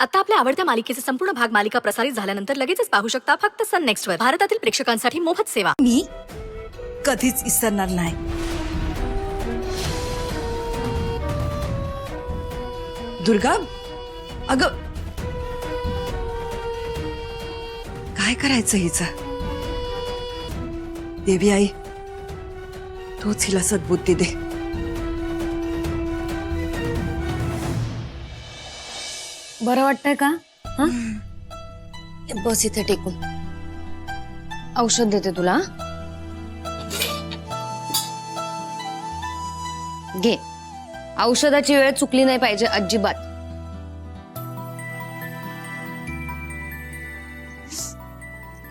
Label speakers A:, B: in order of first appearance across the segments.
A: आता आपल्या आवडत्या मालिकेचे संपूर्ण भाग मालिका प्रसारित झाल्यानंतर लगेचच पाहू शकता फक्त सन नेक्स्ट वर. भारतातील प्रेक्षकांसाठी मोफत सेवा.
B: मी कधीच विसरणार नाही. दुर्गा, अगं काय करायचं हिचं? देवी आई, तूच हिला सद्बुद्धी दे.
C: बरं वाटतंय का? बस इथे टेकून. औषध देते तुला. घे. औषधाची वेळ चुकली नाही पाहिजे अजिबात.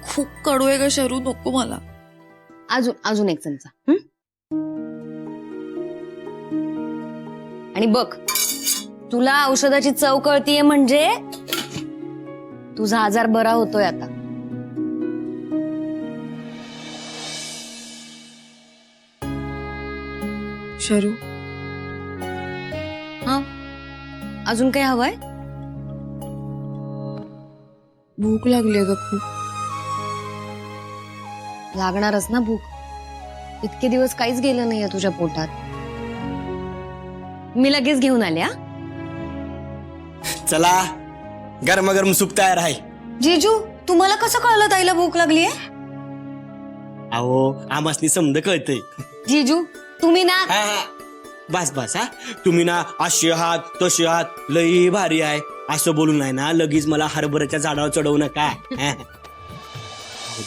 D: खूप कडू आहे ग शरू, नको मला.
C: अजून अजून एक चमचा. आणि बघ, तुला औषधाची चव कळतीये म्हणजे तुझा आजार बरा होतोय आता.
D: शरू,
C: हा, अजून काही हवंय?
D: भूक लागली ग खूप.
C: लागणारच ना भूक. इतके दिवस काहीच गेलं नाहीये तुझ्या पोटात. मी लगेच घेऊन आले. हा,
E: चला, गरम सूप तयार आहे.
C: जीजू, तुम्हाला कसं कळलं ताईला भूक लागलीये?
E: अहो, आमासनी समज कळतंय.
C: जीजू, तुम्ही ना
E: हा, हा. बस हा, तुम्ही ना असे आहात तसे आहात, लई भारी आहे असं बोलून नाही ना लगेच मला हरभऱ्याच्या झाडावर चढवू नका.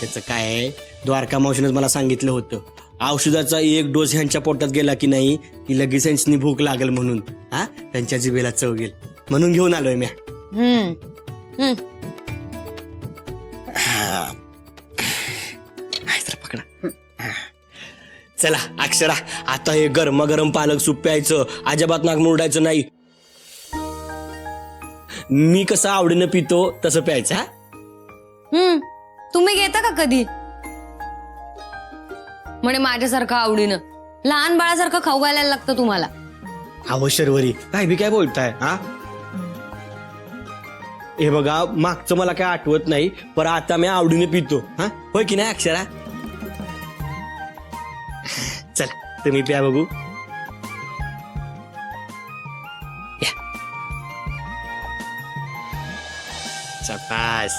E: त्याचं काय आहे, द्वारका मावशीनंच मला सांगितलं होतं, औषधाचा एक डोस ह्यांच्या पोटात गेला की नाही की लगेच ह्यांची भूक लागेल म्हणून. हा, त्यांच्या जिभेला चव गेल म्हणून घेऊन आलोय मी. पकडा. चला अक्षरा, आता हे गरम पालक सूप प्यायचं, अजिबात नाक मुरडायचं नाही. मी कसं आवडीनं पितो तसं प्यायचं. हा,
C: तुम्ही घेता का कधी? म्हणे माझ्यासारखं आवडीनं. लहान बाळासारखं खाऊ घालायला लागतं तुम्हाला.
E: अहो शर्वरी, काय बी काय बोलताय? हा, हे बघा, मागचं मला काय आठवत नाही, पण आता मी आवडीने पितो. हा, होय की नाही अक्षरा? चला तुम्ही प्या बघू. चपास.